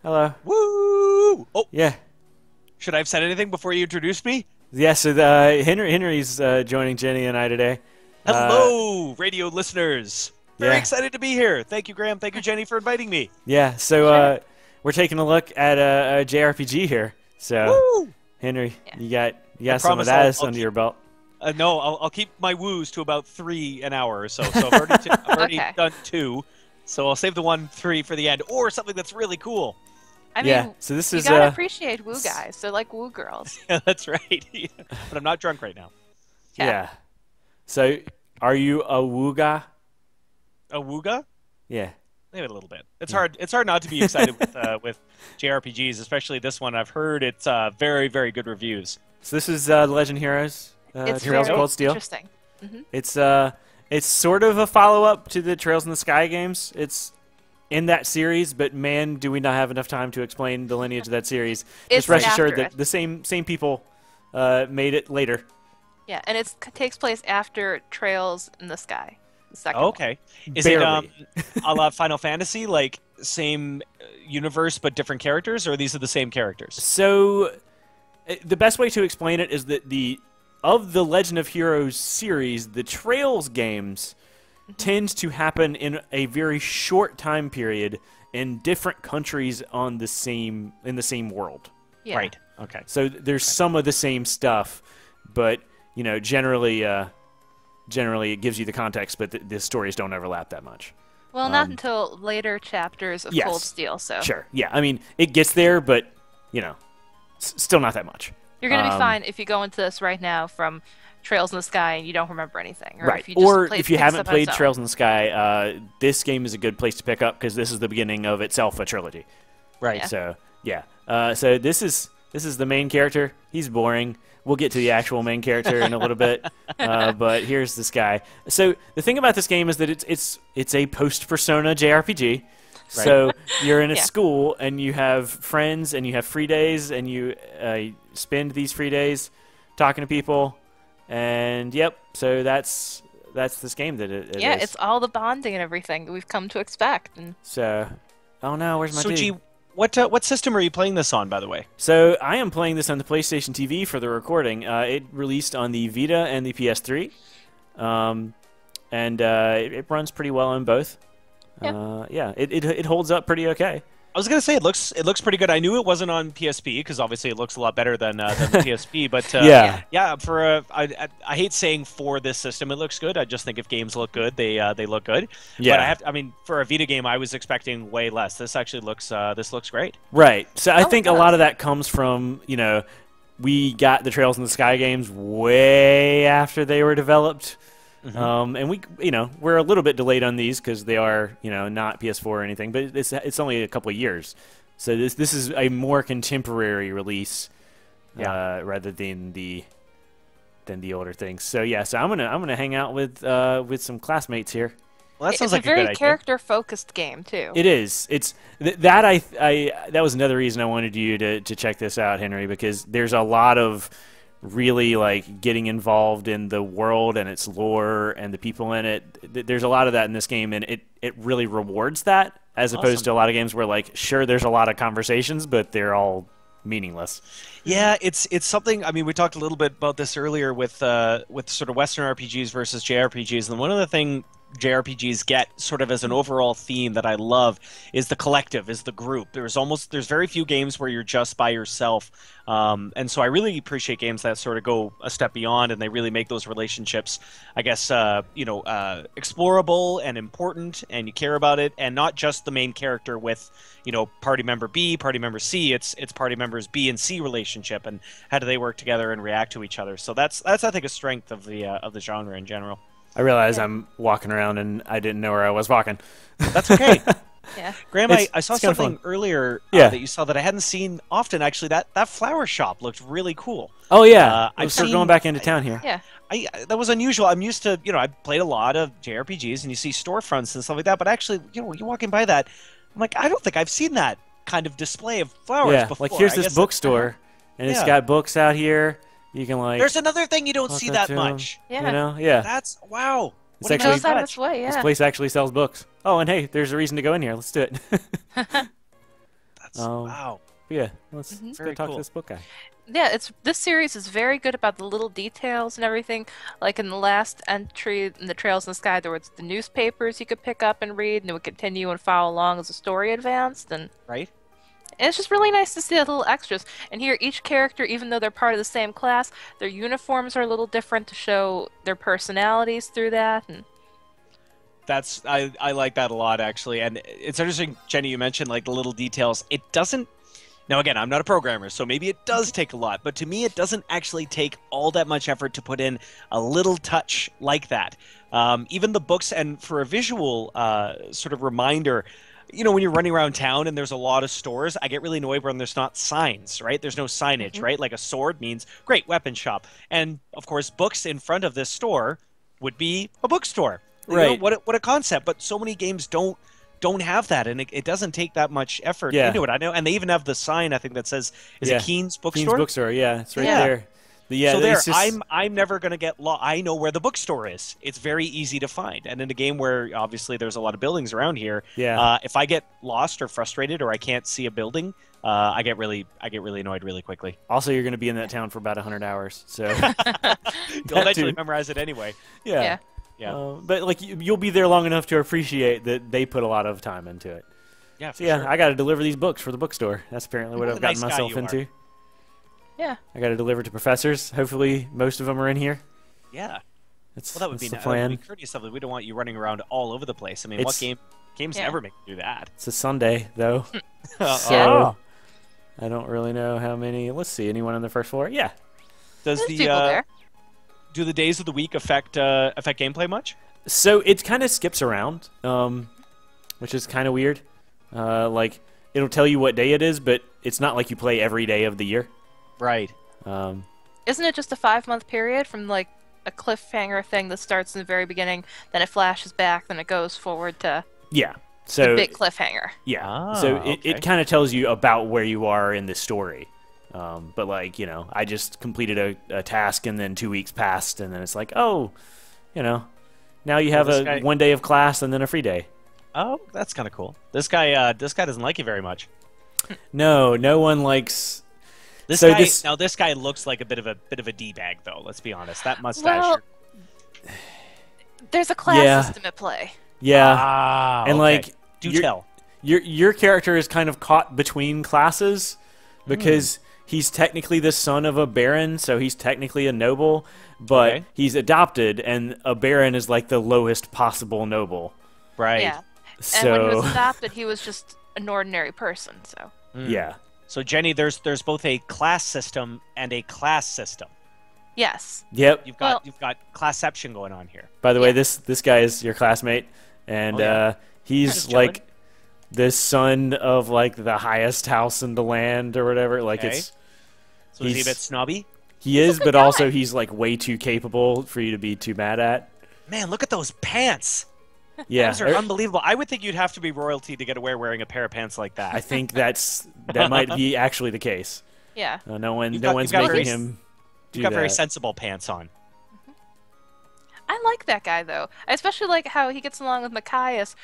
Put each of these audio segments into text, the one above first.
Hello. Woo! Oh, Yeah. should I have said anything before you introduced me? Yeah, so Henry's joining Jenny and I today. Hello, radio listeners. Very Yeah. excited to be here. Thank you, Graham. Thank you, Jenny, for inviting me. Yeah, so Sure. we're taking a look at a JRPG here. So, Woo! Henry, Yeah. you got some of promise that I'll under keep- your belt. No, I'll keep my woos to about 3 an hour or so. So I've already Okay. done 2. So I'll save the 3 for the end, or something that's really cool. I mean, Yeah, so this you is gotta appreciate woo guys. They're like woo girls. Yeah, that's right. Yeah. But I'm not drunk right now. yeah. So, are you a Wooga? A wooga? Yeah. Maybe a little bit. It's hard. It's hard not to be excited with JRPGs, especially this one. I've heard it's very, very good reviews. So this is Legend Heroes, It's Trails of very Cold Steel. interesting. It's sort of a follow-up to the Trails in the Sky games. It's in that series, but man, do we not have enough time to explain the lineage of that series. It's Just rest assured after that it. the same people made it later. Yeah, and it takes place after Trails in the Sky. The second one. Okay. Is Barely. it a la Final Fantasy, like same universe but different characters, or these are the same characters? So, the best way to explain it is that of the Legend of Heroes series, the Trails games tend to happen in a very short time period in different countries in the same world. Yeah. Right. Okay. So there's some of the same stuff, but generally it gives you the context, but the stories don't overlap that much. Well, not until later chapters of Yes. Cold Steel. So Sure. Yeah. I mean, it gets there, but still not that much. you're gonna be fine if you go into this right now from Trails in the Sky and you don't remember anything, or Right. if you just Or play, if you picks haven't up on played its own. Trails in the Sky, this game is a good place to pick up because this is the beginning of itself a trilogy. Right. Yeah. So yeah. So this is the main character. He's boring. We'll get to the actual main character in a little bit. But here's this guy. So the thing about this game is that it's a post-Persona JRPG. So you're in a Yeah. school and you have friends and you have free days and you spend these free days talking to people. And yep, so that's this game that it Yeah, is. it's all the bonding and everything that we've come to expect. And So, oh no, where's my So, dude? G, what system are you playing this on, by the way? So I am playing this on the PlayStation TV for the recording. It released on the Vita and the PS3, and it runs pretty well on both. Yeah. It holds up pretty okay. I was gonna say it looks pretty good. I knew it wasn't on PSP because obviously it looks a lot better than the PSP. But Yeah. yeah. I hate saying for this system it looks good. I just think if games look good, they look good. Yeah. But I mean, for a Vita game, I was expecting way less. This actually looks great. Right. So I Oh, think it a lot does. of that comes from we got the Trails in the Sky games way after they were developed. And we're a little bit delayed on these because they are, not PS4 or anything, but it's only a couple of years. So this is a more contemporary release, rather than the older things. So yeah, so I'm gonna hang out with some classmates here. Well, that sounds it's like a very good idea. character-focused game too. It is. It's that was another reason I wanted you to check this out, Henry, because there's a lot of really like getting involved in the world and its lore and the people in it. There's a lot of that in this game, and it really rewards that as opposed Awesome. to a lot of games where like sure there's a lot of conversations, but they're all meaningless. Yeah, it's something. I mean, we talked a little bit about this earlier with sort of Western RPGs versus JRPGs, and one of the things JRPGs get sort of as an overall theme that I love is the collective, is the group. There's very few games where you're just by yourself, and so I really appreciate games that sort of go a step beyond and they really make those relationships, I guess, explorable and important, and you care about it, and not just the main character with party member B, party member C. It's party members B and C relationship, and how do they work together and react to each other. So that's I think a strength of the genre in general. I realize I'm walking around and I didn't know where I was walking. That's okay. Yeah. Graham, It's- I saw it's kinda something fun. earlier Yeah. that you saw that I hadn't seen often. Actually, that flower shop looked really cool. Oh yeah, I've we're seen- going back into town here. Yeah. That was unusual. I'm used to, I played a lot of JRPGs and you see storefronts and stuff like that. But actually, you're walking by that, I'm like, I don't think I've seen that kind of display of flowers Yeah, before. like here's I this guess bookstore, and it's Yeah. got books out here. You can like There's another thing you don't walk see up that to 'em, much. Yeah. Yeah. That's wow. It's What a actually- nice Goes out of touch. its way, This yeah. place actually sells books. Oh, and hey, there's a reason to go in here. Let's do it. That's Wow. Yeah, let's go Very talk cool. to this book guy. Yeah, this series is very good about the little details and everything. Like in the last entry in the Trails in the Sky, there was the newspapers you could pick up and read, and it would continue and follow along as the story advanced. And Right? it's just really nice to see the little extras. And here, each character, even though they're part of the same class, their uniforms are a little different to show their personalities through that. And I like that a lot, actually. And it's interesting, Jenny, you mentioned like the little details. It doesn't. Now, again, I'm not a programmer, so maybe it does take a lot, but to me, it doesn't actually take all that much effort to put in a little touch like that. Even the books, and for a visual sort of reminder, when you're running around town and there's a lot of stores, I get really annoyed when there's not signs, right? There's no signage, right? Like a sword means, great, weapon shop. And, of course, books in front of this store would be a bookstore. Right. What a concept, but so many games don't have that, and it doesn't take that much effort into it. I know, and they even have the sign, I think, that says, is it Keen's Bookstore? Keen's Bookstore, yeah, it's right there. But yeah, so there, just... I'm never going to get lost. I know where the bookstore is. It's very easy to find. And in a game where obviously there's a lot of buildings around here, if I get lost or frustrated or I can't see a building, I get really annoyed really quickly. Also, you're going to be in that town for about 100 hours, so you'll eventually memorize it anyway. Yeah. Yeah. But like you'll be there long enough to appreciate that they put a lot of time into it. Yeah, so sure. I got to deliver these books for the bookstore. That's apparently what I've gotten myself into. Yeah. I got to deliver to professors. Hopefully, most of them are in here. Yeah. That's, well, that would be the nice. plan. That would be courteous of them. We don't want you running around all over the place. I mean, what games never make you do that? It's a Sunday though, so I don't really know how many. Let's see. Anyone on the first floor? Yeah. Does There's people there. Do the days of the week affect gameplay much? So it kind of skips around, which is kind of weird. Like it'll tell you what day it is, but it's not like you play every day of the year. Right. Isn't it just a 5-month period from like a cliffhanger thing that starts in the very beginning, then it flashes back, then it goes forward to so the big cliffhanger? Yeah. So it kind of tells you about where you are in the story. But like, I just completed a task and then 2 weeks passed and then it's like, now you have one day of class and then a free day. Oh, that's kind of cool. This guy doesn't like you very much. No one likes. This guy looks like a bit of a d-bag though. Let's be honest. That mustache. Well, there's a class system at play. Yeah, and like, tell. Your character is kind of caught between classes because. He's technically the son of a baron, so he's technically a noble, but he's adopted, and a baron is like the lowest possible noble. Right. Yeah. So... And when he was adopted, he was just an ordinary person, so... Yeah. So, Jenny, there's both a class system and a class system. Yes. Yep. You've got classception going on here. By the way, this guy is your classmate, and he's like... the son of like the highest house in the land or whatever. Like it's. So is he a bit snobby? He is, but also he's like way too capable for you to be too mad at. Man, look at those pants. Yeah, those are unbelievable. I would think you'd have to be royalty to get away wearing a pair of pants like that. I think that might be actually the case. Yeah. No one's making him. You've got very sensible pants on. I like that guy though. I especially like how he gets along with Machias,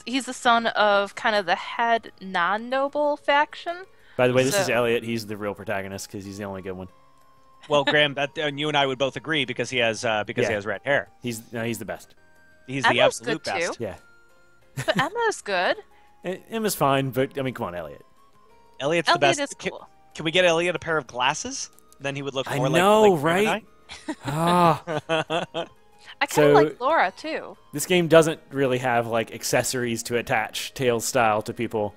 he's the son of kind of the head non-noble faction. By the way, this is Elliot. He's the real protagonist because he's the only good one. Well, Graham, and you and I would both agree because he has red hair. He's the best. He's the absolute best. Too. Yeah. But Emma's good. Emma's fine, but I mean, come on, Elliot. Elliot's the best. Is cool. Can we get Elliot a pair of glasses? Then he would look more like right? I kind of like Laura, too. This game doesn't really have, like, accessories to attach Tails style to people.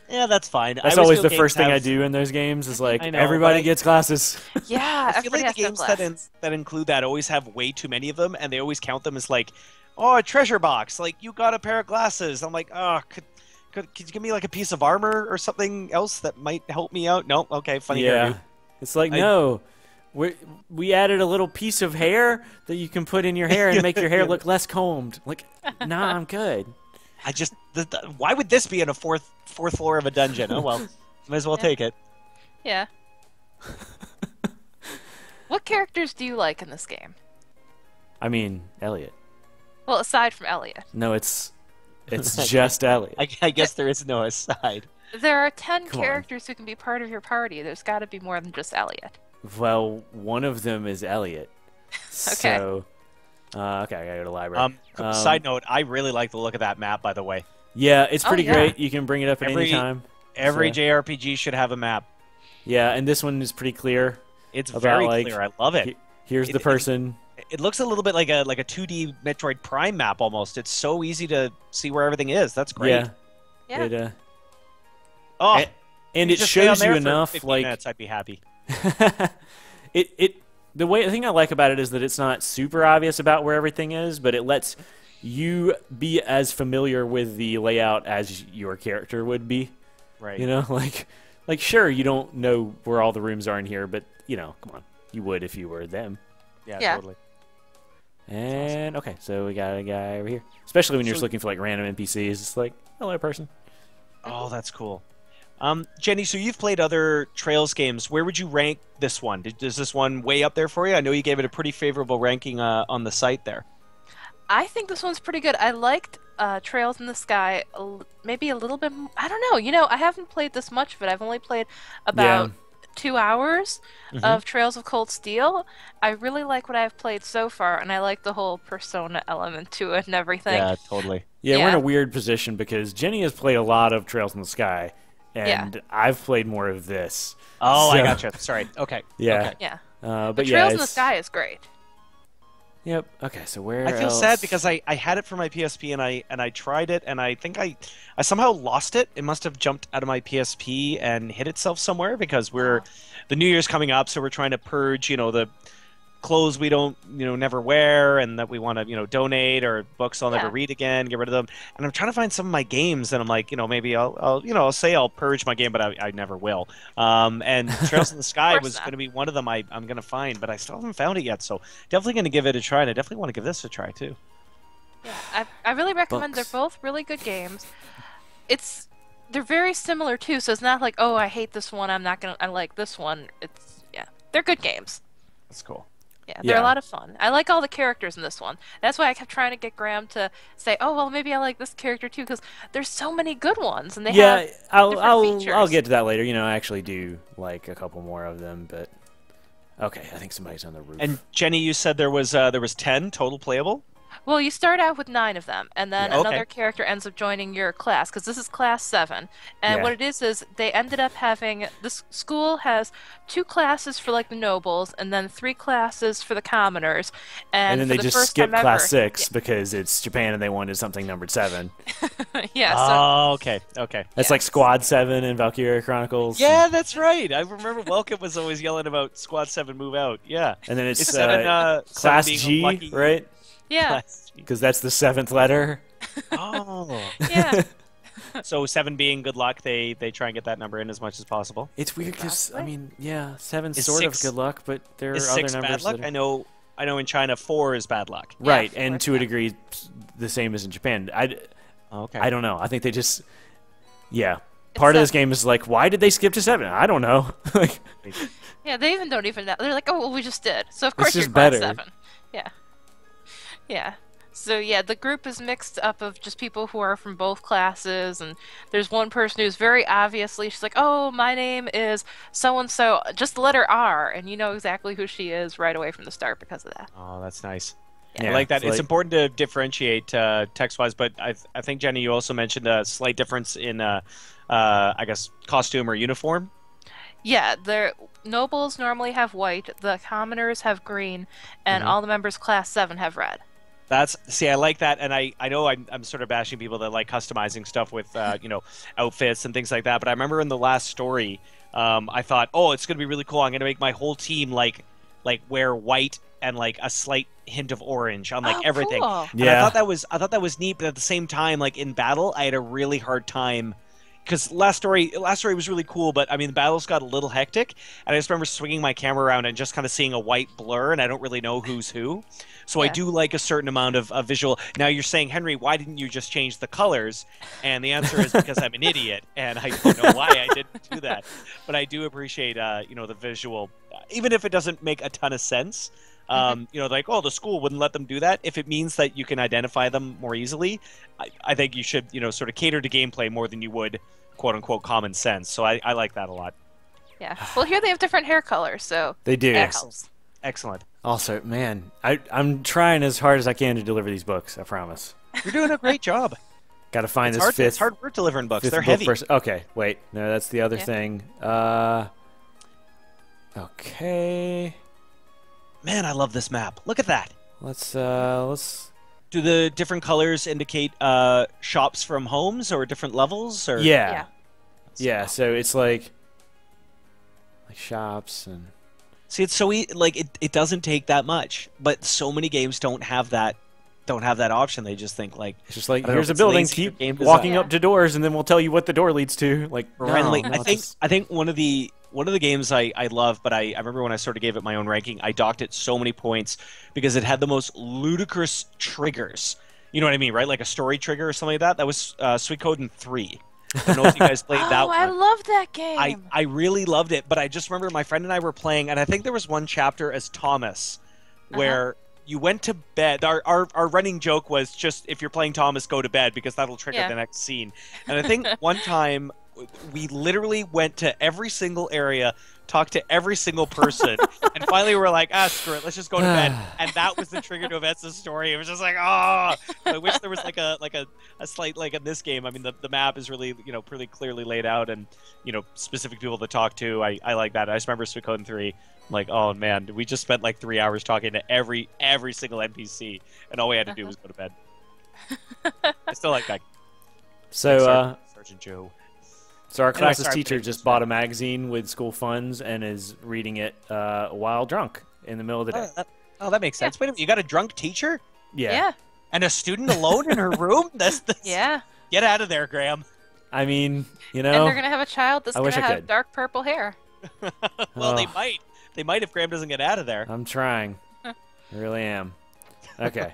Yeah, that's fine. That's always the first thing I do in those games is, like, everybody gets glasses. Yeah, I feel like the games that include that always have way too many of them, and they always count them as, like, a treasure box. Like, you got a pair of glasses. I'm like, could you give me, like, a piece of armor or something else that might help me out? No? Okay, funny hairdo. It's like, no. We added a little piece of hair that you can put in your hair and make your hair look less combed. Like, nah, I'm good. Why would this be in a fourth floor of a dungeon? Oh well, might as well take it. Yeah. What characters do you like in this game? I mean, Elliot. Well, aside from Elliot. No, it's just Elliot. I guess there is no aside. There are 10 Come on. characters who can be part of your party. There's got to be more than just Elliot. Well, one of them is Elliot. Okay. So, okay, I gotta go to the library. Side note, I really like the look of that map, by the way. Yeah, it's pretty yeah. great. You can bring it up at any Every- time. Every So, JRPG should have a map. yeah, and this one is pretty clear. It's About, very like, clear. I love it. Here's the person. It looks a little bit like a 2D Metroid Prime map almost. It's so easy to see where everything is. That's great. Yeah. Yeah. It, Oh, and you it just stay on shows you there for enough, 15 like minutes, I'd be happy. the thing I like about it is that it's not super obvious about where everything is, but it lets you be as familiar with the layout as your character would be. Right. You know, like sure you don't know where all the rooms are in here, but you know, come on, you would if you were them. Yeah. Totally. And okay, so we got a guy over here. Especially when you're So- just looking for like random NPCs, it's like, hello, person. Oh, that's cool. Jenny, so you've played other Trails games. Where would you rank this one? Is this one way up there for you? I know you gave it a pretty favorable ranking on the site there. I think this one's pretty good. I liked Trails in the Sky maybe a little bit. I don't know. You know, I haven't played this much of it. I've only played about 2 hours of Trails of Cold Steel. I really like what I've played so far, and I like the whole Persona element to it and everything. Yeah, totally. Yeah, we're in Yeah. a weird position because Jenny has played a lot of Trails in the Sky, and I've played more of this. Oh, I So- gotcha. Sorry. Okay. Yeah. Okay. Yeah. But But yeah, Trails in the it's- Sky is great. Yep. Okay, so where I feel else? sad because I had it for my PSP and I tried it and I think I somehow lost it. It must have jumped out of my PSP and hit itself somewhere because the New Year's coming up, so we're trying to purge, the clothes we don't, never wear and that we want to, donate, or books I'll never Yeah. read again, get rid of them. And I'm trying to find some of my games and I'm like, maybe I'll say I'll purge my game, but I never will. And Trails in the Sky course was not. going to be one of them I'm going to find, but I still haven't found it yet. So definitely going to give it a try, and I definitely want to give this a try too. Yeah, I really recommend. Books. They're both really good games. They're very similar too, so it's not like, oh, I hate this one, I like this one. They're good games. That's cool. Yeah, they're Yeah. a lot of fun. I like all the characters in this one. That's why I kept trying to get Graham to say, oh, well, maybe I like this character too, because there's so many good ones, and they Yeah, have I'll different features. I'll get to that later. I actually do like a couple more of them, but okay, I think somebody's on the roof. And Jenny, you said there was 10 total playable. Well, you start out with 9 of them, and then Yeah. Okay. another character ends up joining your class, because this is class 7. And Yeah. what it is they ended up having, this school has 2 classes for like the nobles, and then 3 classes for the commoners. And then for they the just first skipped time class ever, 6 because it's Japan and they wanted something numbered 7. yeah, so Oh, okay. That's Yeah. like Squad 7 and Valkyria Chronicles. Yeah, that's right. I remember Welcome was always yelling about Squad 7 move out. Yeah. And then it's It's 7, Class 7 being G, unlucky. right? yeah, Class G. Because that's the 7th letter. Oh. yeah. So 7 being good luck, they try and get that number in as much as possible. It's weird because, I Exactly. mean, yeah, 7's Is sort of 6 good luck, but there are Is other 6 numbers bad luck? that are... I know in China 4 is bad luck. Right, Yeah, and of to a course, degree, the same as in Japan. Okay. I don't know. I think they just... Yeah. Part of this game is like, why did they skip to 7? I don't know. Like, Yeah, they even don't even know. They're like, oh, well, we just did. So of It's course you're just class better. 7. Yeah. Yeah. So yeah, the group is mixed up of just people who are from both classes, and there's one person who's very obviously, she's like, oh, my name is so-and-so, just the letter R, and you know exactly who she is right away from the start because of that. Oh, that's nice. Yeah, I like that. it's It's like- important to differentiate text-wise, but I think, Jenny, you also mentioned a slight difference in, I guess, costume or uniform. Yeah, the nobles normally have white, the commoners have green, and all the members class 7 have red. See, I like that, and I know I'm sort of bashing people that like customizing stuff with outfits and things like that. But I remember in the last story, I thought, oh, it's gonna be really cool. I'm gonna make my whole team like wear white and like a slight hint of orange on like Oh, everything. cool. And I thought that was neat, but at the same time, like in battle, I had a really hard time. Because last story was really cool, but I mean the battles got a little hectic, and I just remember swinging my camera around and just kind of seeing a white blur, and I don't really know who's who. So I Yeah. do like a certain amount of visual. Now you're saying, Henry, why didn't you just change the colors? And the answer is because I'm an idiot, and I don't know why I didn't do that. But I do appreciate the visual, even if it doesn't make a ton of sense. Like, oh, the school wouldn't let them do that. If it means that you can identify them more easily, I think you should, sort of cater to gameplay more than you would quote unquote common sense. So I like that a lot. Yeah. Well, here they have different hair colors, so They do. that helps. Excellent. Also, man, I'm trying as hard as I can to deliver these books. I promise. You're doing a great job. Got to find this It's fifth. hard work delivering books. fifth They're book heavy. first. Okay, wait. No, that's the other Yeah. thing. Okay. Man, I love this map. Look at that. Let's. Do the different colors indicate shops from homes or different levels? Or Yeah. Yeah. Yeah. So it's like shops and. See, it's so like it doesn't take that much, but so many games don't have that option. They just think like It's just like I don't know here's if a it's building. lazy or Keep game walking design. up to doors, and then we'll tell you what the door leads to. Like randomly. no, I think one of the games I love, but I remember when I sort of gave it my own ranking, I docked it so many points because it had the most ludicrous triggers. You know what I mean, right? Like a story trigger or something like that. That was Sweet Code 3. I don't know if you guys played that Oh, one. I love that game. I really loved it, but I just remember my friend and I were playing, and I think there was one chapter as Thomas where you went to bed. Our running joke was just, if you're playing Thomas, go to bed because that'll trigger the next scene. And I think one time we literally went to every single area, talked to every single person, and finally we were like, screw it, let's just go to bed. And that was the trigger to advance the story. It was just like, I wish there was like a slight, like in this game. I mean, the map is really, pretty clearly laid out, and specific people to talk to. I like that. I just remember Suikoden 3. Like, oh man, we just spent like 3 hours talking to every single NPC, and all we had to do was go to bed. I still like that. So Sergeant Joe. So our And I class's started teacher playing just this bought a magazine with school funds and is reading it while drunk in the middle of the day. That makes sense. Wait a minute, you got a drunk teacher yeah. and a student alone in her room? That's Yeah. Get out of there, Graham. I mean, And they're gonna have a child that's I gonna wish I have could. dark purple hair. Well, they Oh. might. They might if Graham doesn't get out of there. I'm trying. I really am. Okay.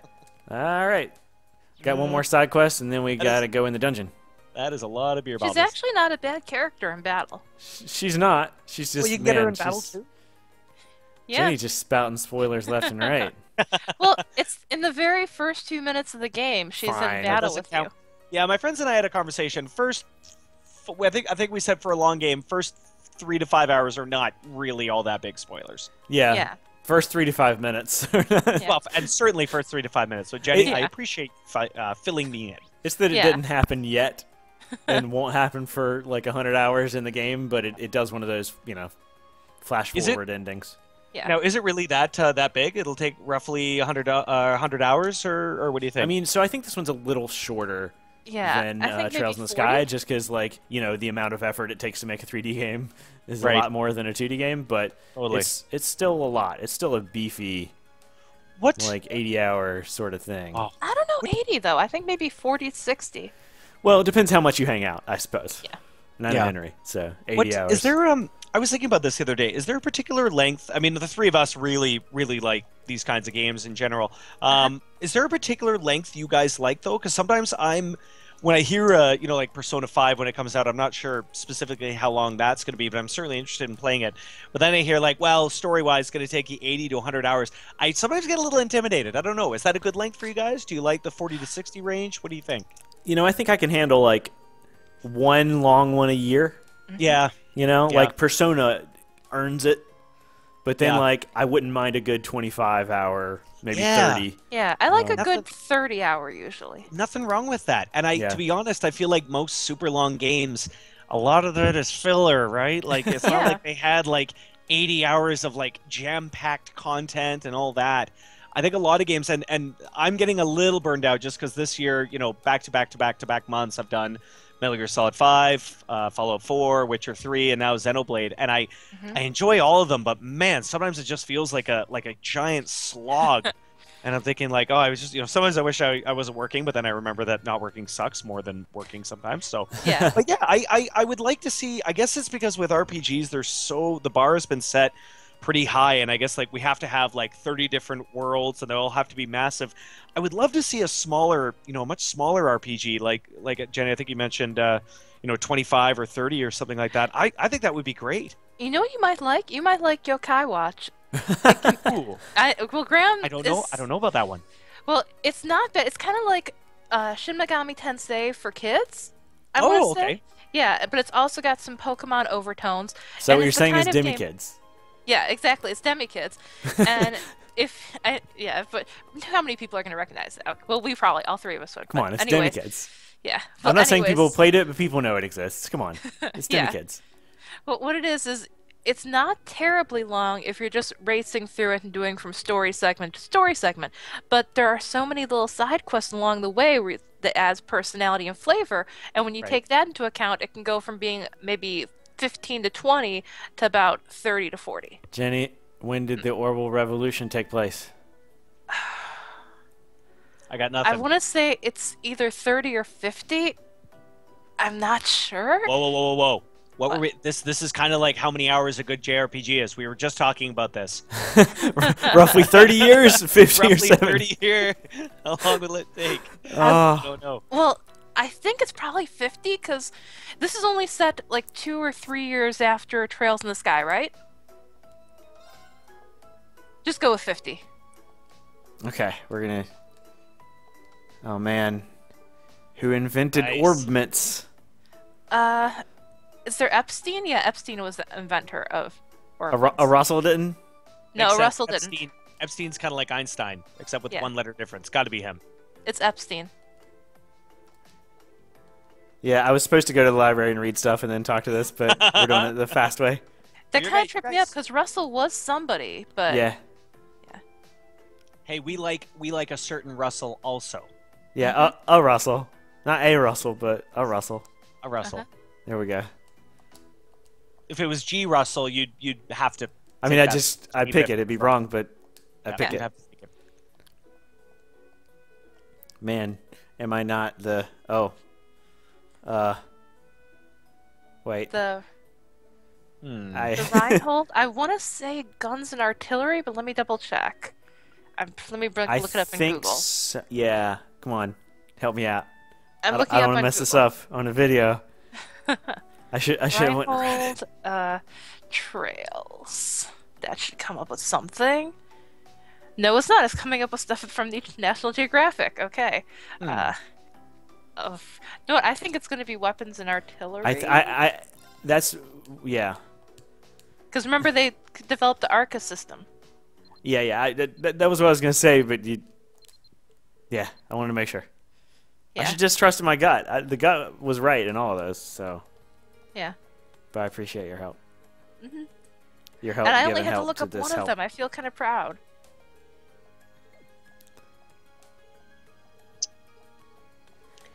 All right. Got one more side quest, and then we got to go in the dungeon. That is a lot of beer She's bottles. actually not a bad character in battle. She's not. She's just. Well, you can get her man, in battle she's- too. Yeah. Jenny's just spouting spoilers left and right. Well, it's in the very first 2 minutes of the game. She's Fine, in that battle doesn't with count. you. Yeah, my friends and I had a conversation. First, I think we said for a long game, first 3 to 5 hours are not really all that big spoilers. Yeah. Yeah. First 3 to 5 minutes. Well, and certainly first 3 to 5 minutes. So, Jenny, Yeah. I appreciate filling me in. It's that it Yeah. didn't happen yet, and won't happen for like 100 hours in the game, but it does one of those, flash Is it- forward endings. Yeah. Now, is it really that big? It'll take roughly 100 hours, or what do you think? I mean, so I think this one's a little shorter Yeah. than I think Trails in maybe the 40? Sky, just because, the amount of effort it takes to make a 3D game is Right. a lot more than a 2D game, but Totally. it's still a lot. It's still a beefy, What? 80-hour sort of thing. Oh. I don't know 80 though. I think maybe 40, 60. Well, it depends how much you hang out, I suppose. Yeah. And I'm Yeah. Henry, so 80 What hours. is there? I was thinking about this the other day. Is there a particular length? I mean, the three of us really like these kinds of games in general. Is there a particular length you guys like though? Because sometimes when I hear like Persona 5 when it comes out, I'm not sure specifically how long that's going to be, but I'm certainly interested in playing it. But then I hear like, well, story-wise, it's going to take you 80 to 100 hours. I sometimes get a little intimidated. I don't know. Is that a good length for you guys? Do you like the 40 to 60 range? What do you think? I think I can handle one long one a year. Yeah. Like Persona earns it, but then Yeah. I wouldn't mind a good 25-hour, maybe Yeah. 30. Yeah. I like a Nothing- good 30 hour usually. Nothing wrong with that. And Yeah. to be honest, I feel like most super long games, a lot of that is filler, right? Like it's not Yeah. like they had 80 hours of jam-packed content and all that. I think a lot of games, and I'm getting a little burned out just because this year, back to back months, I've done Metal Gear Solid 5, Fallout 4, Witcher 3, and now Xenoblade. And I enjoy all of them, but man, sometimes it just feels like a giant slog. And I'm thinking oh, I was just, sometimes I wish I wasn't working, but then I remember that not working sucks more than working sometimes. So, Yeah. but yeah, I would like to see, I guess it's because with RPGs, the bar has been set pretty high, and I guess we have to have 30 different worlds, and they all have to be massive. I would love to see a smaller, much smaller RPG, like Jenny, I think you mentioned, 25 or 30 or something like that. I think that would be great. You know what you might like? You might like Yokai Watch. Ooh, Graham. I don't know about that one. Well, it's not bad. It's kind of like Shin Megami Tensei for kids. I want to say. okay. Yeah, but it's also got some Pokemon overtones. So and what you're it's the saying is kind of Demi game- Kids. Yeah, exactly. It's Demi Kids. And but how many people are going to recognize it? Okay, well, we probably, all three of us would. Come but on, it's anyway, Demi Kids. Yeah. I'm not saying people anyways, have played it, but people know it exists. Come on, it's Demi Yeah. Kids. But what it is it's not terribly long if you're just racing through it and doing from story segment to story segment. But there are so many little side quests along the way that adds personality and flavor. And when you Right. take that into account, it can go from being maybe 15 to 20 to about 30 to 40. Jenny, when did the Orbital Revolution take place? I got nothing. I want to say it's either 30 or 50. I'm not sure. Whoa, whoa, whoa, whoa, whoa! What were we? This is kind of like how many hours a good JRPG is. We were just talking about this. Roughly 30 years, 50 or Roughly 70. 30 here. How long will it take? Oh. I don't know. Well, I think it's probably 50 because this is only set like 2 or 3 years after Trails in the Sky, right? Just go with 50. Okay, we're gonna. Oh man, who invented Nice. orb mitts? Is there Epstein? Yeah, Epstein was the inventor of A ornaments. Russell didn't. No, Except Russell didn't. Epstein's kind of like Einstein, except with Yeah. one letter difference. Got to be him. It's Epstein. Yeah, I was supposed to go to the library and read stuff and then talk to this, but we're doing it the fast way. That You're kind right, of tripped you me up guys- because Russell was somebody, but Yeah, Hey, we like a certain Russell also. yeah, a Russell, not a Russell, but a Russell. A Russell. Uh-huh. There we go. If it was G Russell, you'd have to. I mean, take I'd that. pick it. It'd be wrong, but I Yeah, pick you'd it. have to take it. Man, am I not the? Wait. the I Reinhold. I want to say guns and artillery, but let me double check. Let me look I it up in think Google. so, yeah. Come on, help me out. I'm I looking don't up want to on mess this Google. up on a video. I should have went. Reinhold Trails. That should come up with something. No, it's not. It's coming up with stuff from the National Geographic. Okay. No, I think it's going to be weapons and artillery. That's yeah. Because remember, they developed the ARCA system. Yeah. That was what I was gonna say, but yeah, I wanted to make sure. I Yeah. should just trust in my gut. The gut was right in all of those, so. Yeah. But I appreciate your help. Mhm. Your help. And I only giving had to help look up this one help. of them. I feel kind of proud.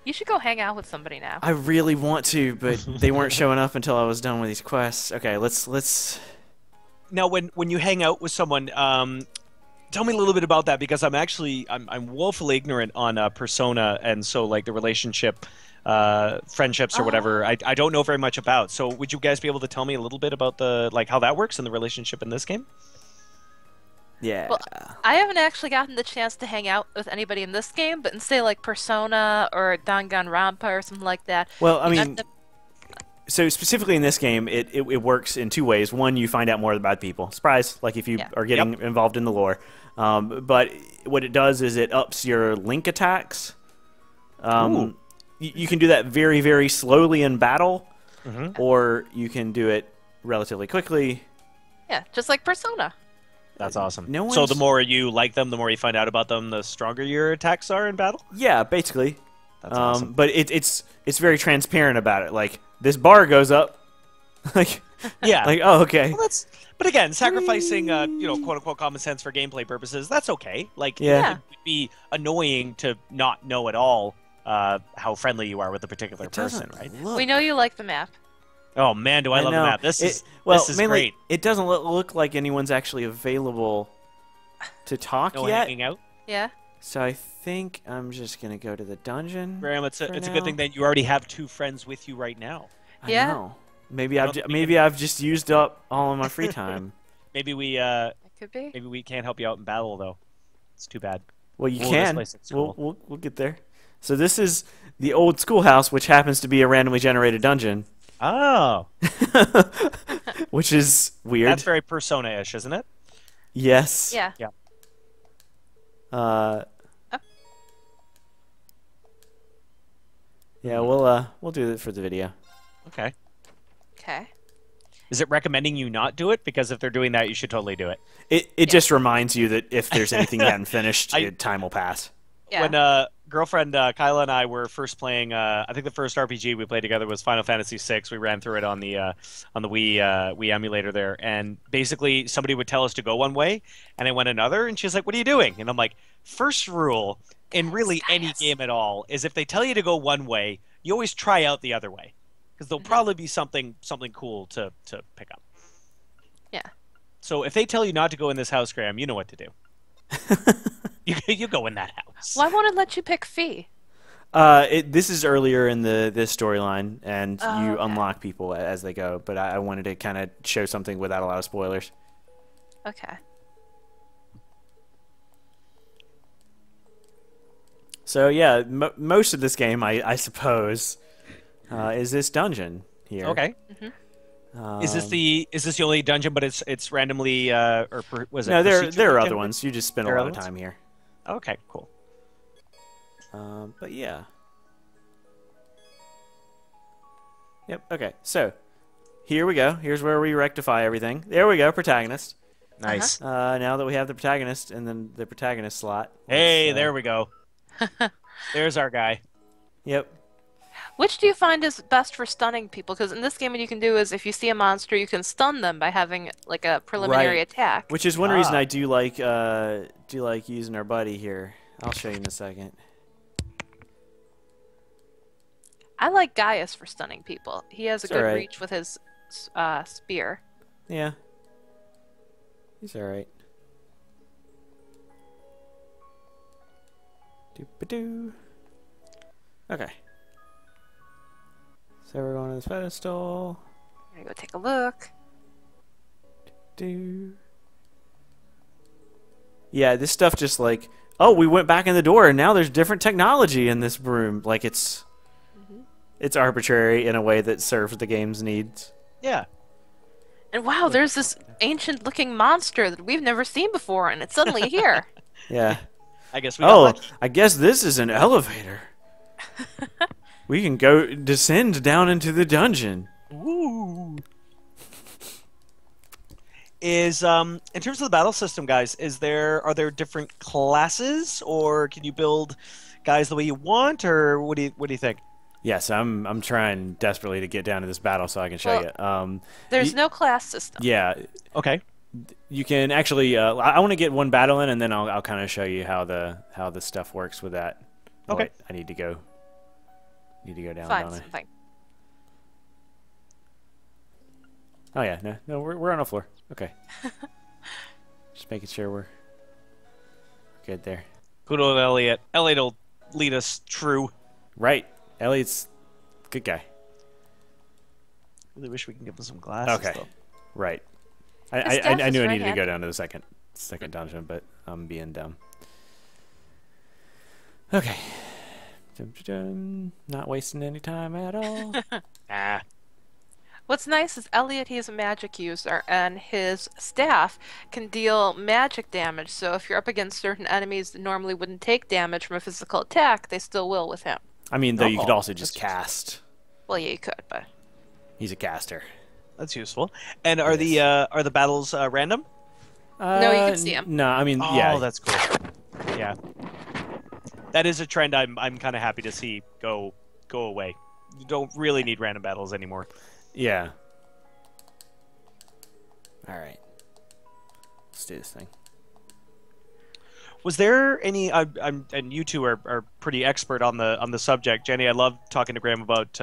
You should go hang out with somebody now. I really want to, but they weren't showing up until I was done with these quests. Okay, let's. Now, when you hang out with someone, tell me a little bit about that because I'm woefully ignorant on Persona, and so like the relationship, friendships or whatever. I don't know very much about. So would you guys be able to tell me a little bit about the like how that works in the relationship in this game? Yeah. Well, I haven't actually gotten the chance to hang out with anybody in this game, but in say like Persona or Danganronpa or something like that. Well, I you mean, so specifically in this game, it works in two ways. One, you find out more about people. Surprise! Like if you Yeah. are getting involved in the lore. But what it does is it ups your link attacks. Ooh. You can do that very, very slowly in battle, Mhm. or you can do it relatively quickly. Yeah, just like Persona. That's awesome. No So one's- the more you like them, the more you find out about them, the stronger your attacks are in battle. Yeah, basically. That's awesome. But it's very transparent about it. Like this bar goes up. like Yeah. oh okay. Well, but again, sacrificing quote unquote common sense for gameplay purposes, that's okay. Like Yeah. it would be annoying to not know at all how friendly you are with a particular It person, doesn't right? look. We know you like the map. Oh man, do I love the know. map. This is mainly, great. It doesn't look like anyone's actually available to talk No yet. hanging out. Yeah. So I think I'm just gonna go to the dungeon. Graham, it's a for good now. thing that you already have two friends with you right now. I Yeah. know. Maybe I I've don't think we maybe I've just used up all of my free time. Maybe we It could be. maybe we can't help you out in battle though. It's too bad. Well, you Ooh, this can. place looks We'll, cool. we'll get there. So this is the old schoolhouse, which happens to be a randomly generated dungeon, Oh, which is weird. that's very Persona-ish, isn't it? Yes. Yeah. Yeah, we'll do it for the video. Okay. Okay. Is it recommending you not do it? Because if they're doing that, you should totally do it. It just reminds you that if there's anything you haven't finished, time will pass. Yeah. When girlfriend Kyla and I were first playing, I think the first RPG we played together was Final Fantasy VI. We ran through it on the Wii emulator there, and basically somebody would tell us to go one way, and I went another, and she's like, "What are you doing?" And I'm like, "First rule in really any game at all is if they tell you to go one way, you always try out the other way, because there'll probably be something cool to pick up." Yeah. So if they tell you not to go in this house, Graham, you know what to do. You go in that house. Well, I want to let you pick Fee. This is earlier in this storyline, and you unlock people as they go. But I wanted to kind of show something without a lot of spoilers. Okay. So yeah, most of this game, I suppose, is this dungeon here. Okay. Is this the only dungeon? But it's randomly was it? No, there are procedurally other ones. You just spend a lot of time here. Okay, cool. But yeah. Yep. Okay. So here we go. Here's where we rectify everything. There we go. Protagonist. Nice. Now that we have the protagonist and then the protagonist slot. Hey, there we go. There's our guy. Yep. Which do you find is best for stunning people? Because in this game, what you can do is if you see a monster, you can stun them by having like a preliminary attack. Which is one reason I do like using our buddy here. I'll show you in a second. I like Gaius for stunning people. He has a good alright. reach with his spear. Yeah. He's alright. Doop-a-doo. Okay. So we're going to this pedestal. I'm gonna go take a look. Yeah, this stuff just like, oh, we went back in the door and now there's different technology in this room. Like it's arbitrary in a way that serves the game's needs. Yeah. And wow, there's this ancient-looking monster that we've never seen before, and it's suddenly here. Yeah. I guess we got lucky. I guess this is an elevator. We can descend down into the dungeon. Ooh. Is in terms of the battle system, guys, are there different classes, or can you build guys the way you want, or what do you think? Yes, I'm trying desperately to get down to this battle so I can show you. There's no class system. Yeah. Okay. You can actually. I want to get one battle in, and then I'll kind of show you how the stuff works with that. Oh, okay. wait, I need to go. Down. Fine. Oh yeah, no, we're on the floor. Okay. Just making sure we're good there. Good old Elliot. Elliot will lead us true. Right. Elliot's a good guy. Really wish we can give him some glasses. Okay. Though. Right. His I staff knew is I very needed to go handy. down to the second dungeon, but I'm being dumb. Okay. Not wasting any time at all. What's nice is Elliot, he's a magic user, and his staff can deal magic damage, so if you're up against certain enemies that normally wouldn't take damage from a physical attack, they still will with him. I mean, though, you could also just cast. Well, yeah, you could, but... He's a caster. That's useful. And are the battles random? No, you can see him. No, I mean, Oh, yeah. that's cool. Yeah. That is a trend I'm kind of happy to see go away. You don't really need random battles anymore. Yeah. All right. Let's do this thing. Was there any? And you two are pretty expert on the subject, Jenny. I love talking to Graham about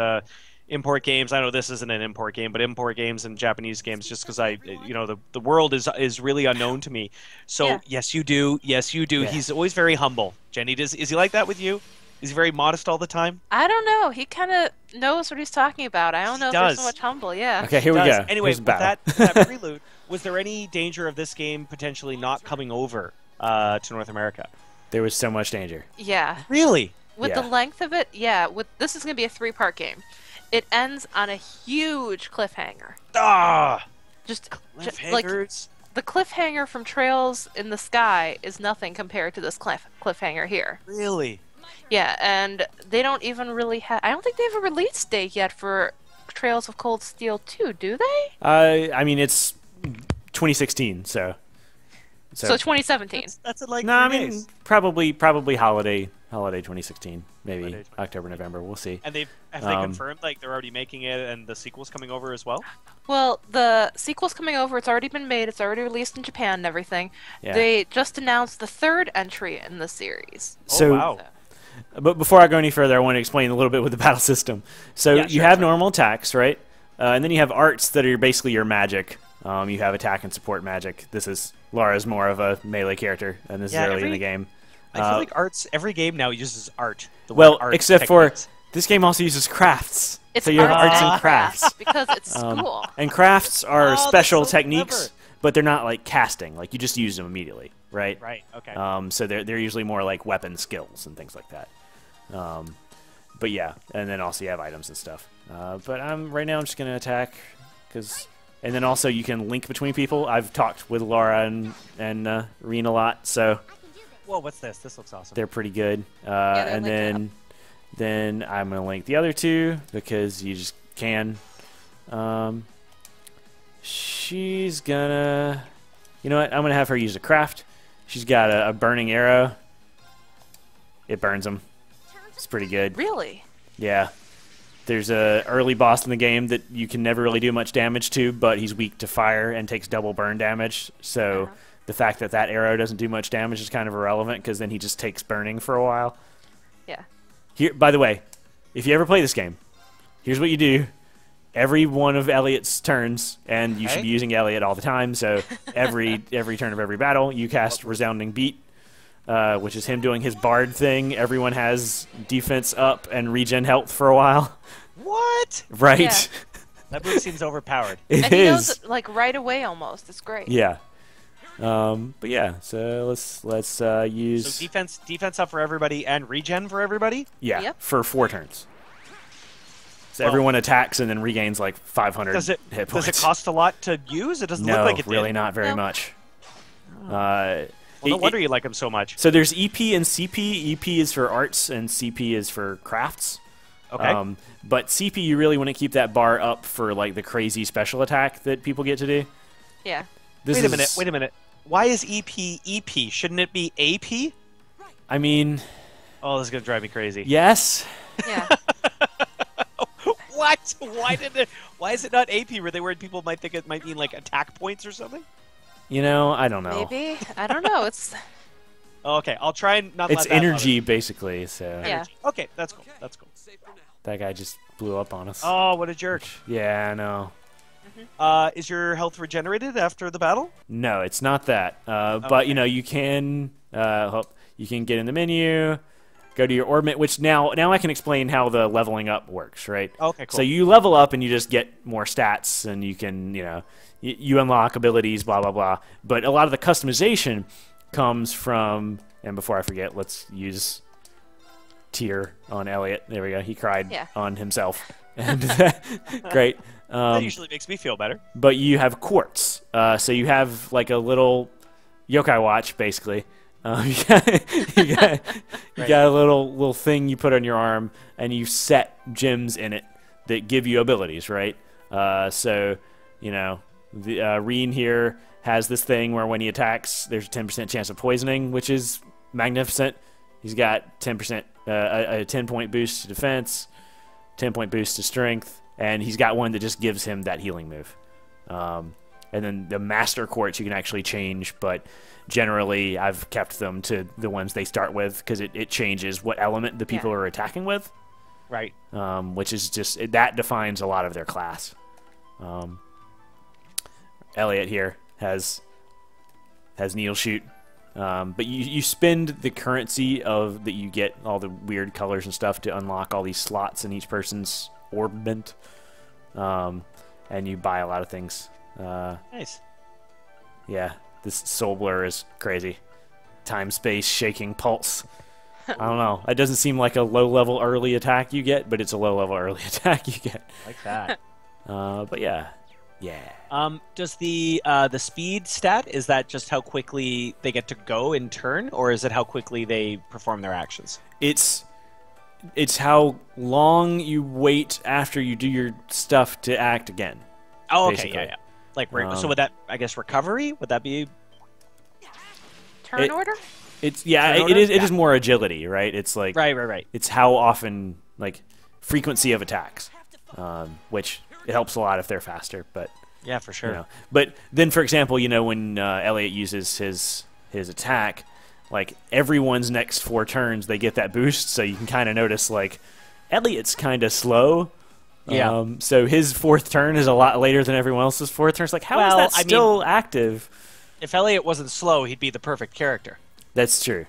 import games. I know this isn't an import game, but import games and Japanese games, just because the world is really unknown to me. So Yeah. yes, you do. Yes, you do. Yeah. He's always very humble. Jenny, is he like that with you? Is he very modest all the time? I don't know. He kind of knows what he's talking about. I don't know if does. there's so much humble. Yeah. Okay, here we Does. go. Anyway, Here's with the battle. that prelude, was there any danger of this game potentially not coming over to North America? There was so much danger. Yeah. Really? With the length of it, yeah. This is going to be a 3-part game. It ends on a huge cliffhanger. Ah! Just like Cliffhangers. the cliffhanger from Trails in the Sky is nothing compared to this cliffhanger here. Really? Yeah, and they don't even really have. I don't think they have a release date yet for Trails of Cold Steel 2, do they? I mean, it's 2016, so. So 2017. That's in like No, 3 I mean days. probably holiday 2016, maybe Holiday 2016. October, November. We'll see. And have they confirmed like they're already making it and the sequel's coming over as well? Well, the sequel's coming over. It's already been made. It's already released in Japan and everything. Yeah. They just announced the third entry in the series. So, oh wow. but before I go any further, I want to explain a little bit with the battle system. So Yeah, you sure, have sure. normal attacks, right? And then you have arts that are basically your magic. You have attack and support magic. This is Laura's more of a melee character, and this Yeah, is early in every- the game. I feel like every game now uses art. The Well, word art except techniques. for this game also uses crafts. It's So you have arts and crafts crafts. because it's school. And crafts are that's special so techniques, clever. but they're not like casting. Like you just use them immediately, right? Right. Okay. So they're usually more like weapon skills and things like that. But yeah, and then also you have items and stuff. But right now I'm just gonna attack and then also you can link between people. I've talked with Laura and Rean a lot, so Whoa, what's this? This looks awesome. they're pretty good. they're And linked then I'm gonna link the other two because you just can. She's gonna, you know what? I'm gonna have her use a craft. She's got a burning arrow. It burns them. It's pretty good. Really? Yeah. There's a early boss in the game that you can never really do much damage to, but he's weak to fire and takes double burn damage. So the fact that arrow doesn't do much damage is kind of irrelevant because then he just takes burning for a while. Yeah. Here, by the way, if you ever play this game, here's what you do. Every one of Elliot's turns, and you should Okay. be using Elliot all the time, so every turn of every battle, you cast Resounding Beat, which is him doing his bard thing. Everyone has defense up and regen health for a while. What? Right? Yeah. That move seems overpowered. It And he knows is. it, like right away almost. It's great. Yeah. But yeah, so let's use So defense up for everybody and regen for everybody. yeah Yep. for 4 turns. So Well- everyone attacks and then regains like 500 Does it hit points. does it cost a lot to use? It doesn't No, look like it really did. not very No. much. Well, no wonder you like him so much. So there's EP and CP. EP is for arts and CP is for crafts. Okay. But CP, you really want to keep that bar up for like the crazy special attack that people get to do. Yeah. This Wait a minute. Why is EP EP? Shouldn't it be AP? I mean, Oh, this is gonna drive me crazy. yes. Yeah. What? Why is it not AP? Where they worried people might think it might mean like attack points or something? You know, I don't know. Maybe. I don't know. It's Oh, okay, I'll try and not. It's let that energy, basically. So bother. Yeah. Energy. Okay, that's cool. That's cool. that guy just blew up on us. Oh, what a jerk! Yeah, I know. Is your health regenerated after the battle? No, it's not that. But you know, you can get in the menu, go to your orbit, which now I can explain how the leveling up works, right? Okay, cool. So you level up and you just get more stats, and you can you unlock abilities, blah blah blah. But a lot of the customization comes from, and before I forget, let's use tear on Elliot. There we go. He cried Yeah. on himself, and great. That usually makes me feel better. But you have quartz. So you have like a little yokai watch, basically. You got a little thing you put on your arm, and you set gems in it that give you abilities, right? So, the Rean here has this thing where when he attacks, there's a 10% chance of poisoning, which is magnificent. He's got 10% a 10-point boost to defense, 10-point boost to strength, and he's got one that just gives him that healing move. And then the master quartz you can actually change, but generally I've kept them to the ones they start with because it changes what element the people are attacking with, Right. which is that defines a lot of their class. Elliot here has needle shoot, but you spend the currency that you get all the weird colors and stuff to unlock all these slots in each person's orbment, and you buy a lot of things. Nice. Yeah, this soul blur is crazy. Time space shaking pulse. I don't know. It doesn't seem like a low level early attack you get, but it's a low level early attack you get. Like that. But yeah, Yeah. Does the speed stat, is that just how quickly they get to go in turn, or is it how quickly they perform their actions? It's how long you wait after you do your stuff to act again. Oh, okay, basically. yeah. Like, so would that, I guess, recovery? Would that be... Turn order? It order? is. It Yeah. is more agility, right? It's like Right. It's how often, like, frequency of attacks, which it helps a lot if they're faster. But Yeah, for sure. you know. But then, for example, when Elliot uses his attack, like everyone's next 4 turns, they get that boost. So you can kind of notice like Elliot's kind of slow. Yeah. So his 4th turn is a lot later than everyone else's 4th turn. It's like, how is that still active? If Elliot wasn't slow, he'd be the perfect character. That's true.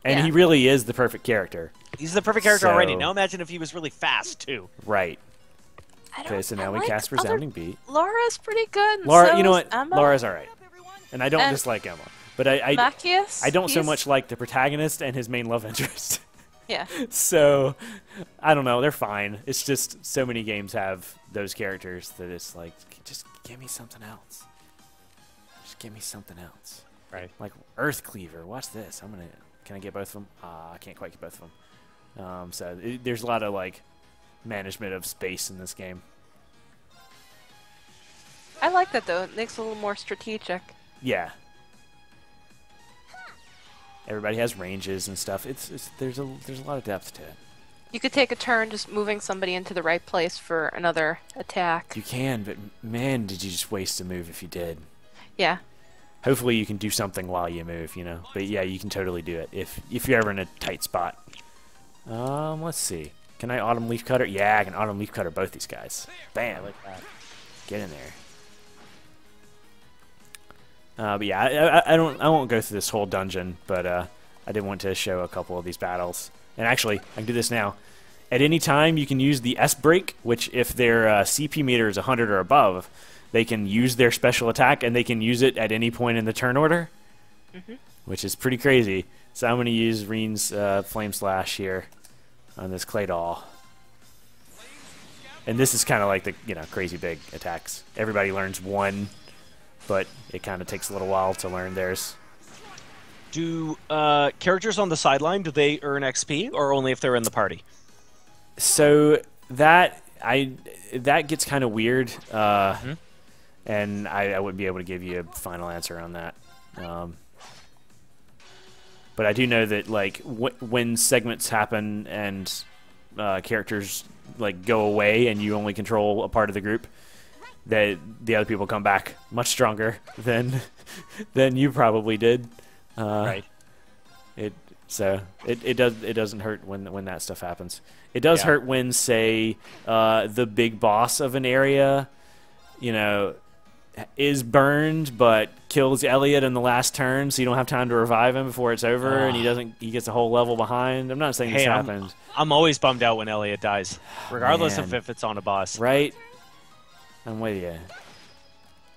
And Yeah. he really is the perfect character. He's the perfect character So- already. Now imagine if he was really fast, too. Right. I don't. Okay, so now I we like cast other- Resounding Beat. Laura's pretty good. and Laura, so you know is what? Emma. Laura's all right. And I don't And dislike Emma. But I Macias, don't so he's- much like the protagonist and his main love interest. Yeah. So, I don't know. They're fine. It's just so many games have those characters that it's like, just give me something else. Just give me something else. Right. Like Earth Cleaver. Watch this. Can I get both of them? I can't quite get both of them. So there's a lot of like management of space in this game. I like that though. It makes it a little more strategic. Yeah. Everybody has ranges and stuff. There's a lot of depth to it. You could take a turn just moving somebody into the right place for another attack. You can, but man, did you just waste a move if you did. Yeah. Hopefully you can do something while you move, But yeah, you can totally do it if you're ever in a tight spot. Let's see. Can I Autumn Leaf Cutter? Yeah, I can Autumn Leaf Cutter both these guys. Bam. Like that. Get in there. But yeah, I won't go through this whole dungeon, but I did want to show a couple of these battles. And actually, I can do this now. At any time, you can use the S break, which if their CP meter is 100 or above, they can use their special attack, and they can use it at any point in the turn order, which is pretty crazy. So I'm going to use Rean's Flame Slash here on this clay doll. And this is kind of like the crazy big attacks. Everybody learns one, but it kind of takes a little while to learn theirs. Do characters on the sideline, do they earn XP, or only if they're in the party? So that gets kind of weird, and I wouldn't be able to give you a final answer on that. But I do know that like when segments happen and characters like go away and you only control a part of the group, that the other people come back much stronger than you probably did. Right. It doesn't hurt when that stuff happens. It does hurt when, say, the big boss of an area, is burned but kills Elliot in the last turn, so you don't have time to revive him before it's over, and he gets a whole level behind. I'm not saying this happens. I'm always bummed out when Elliot dies, regardless of Man. if it's on a boss. Right? I'm with you.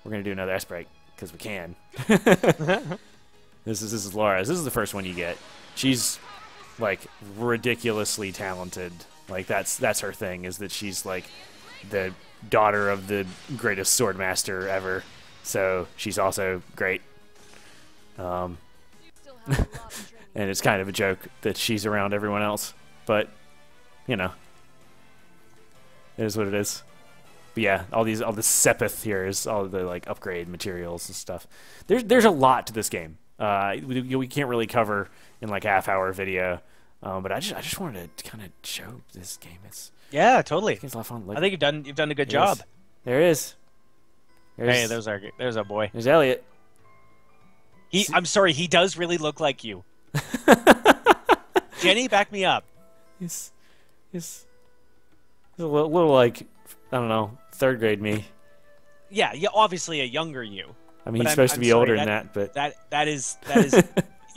We're gonna do another S break because we can. This is Laura. This is the first one you get. She's like ridiculously talented. Like that's her thing, is that she's like the daughter of the greatest sword master ever. So she's also great. And it's kind of a joke that she's around everyone else, but it is what it is. But yeah, all the Sepith here is all the like upgrade materials and stuff. There's a lot to this game. We can't really cover in like half-hour video, but I just wanted to kind of show this game. Yeah, totally. It's a lot of fun. Like, I think you've done a good job. There it is. Hey, there's our boy. There's Elliot. I'm sorry, he does really look like you. Jenny, back me up. He's a little like, I don't know, 3rd grade me. Yeah, obviously a younger you. I mean, But he's supposed to be sorry, older than that, but that is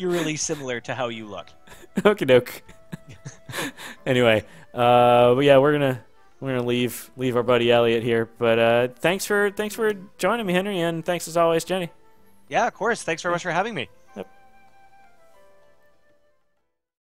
eerily similar to how you look. okie doke. Anyway, but yeah, we're gonna leave our buddy Elliot here. But thanks for joining me, Henry, and thanks as always, Jenny. Yeah, of course. Thanks very much for having me.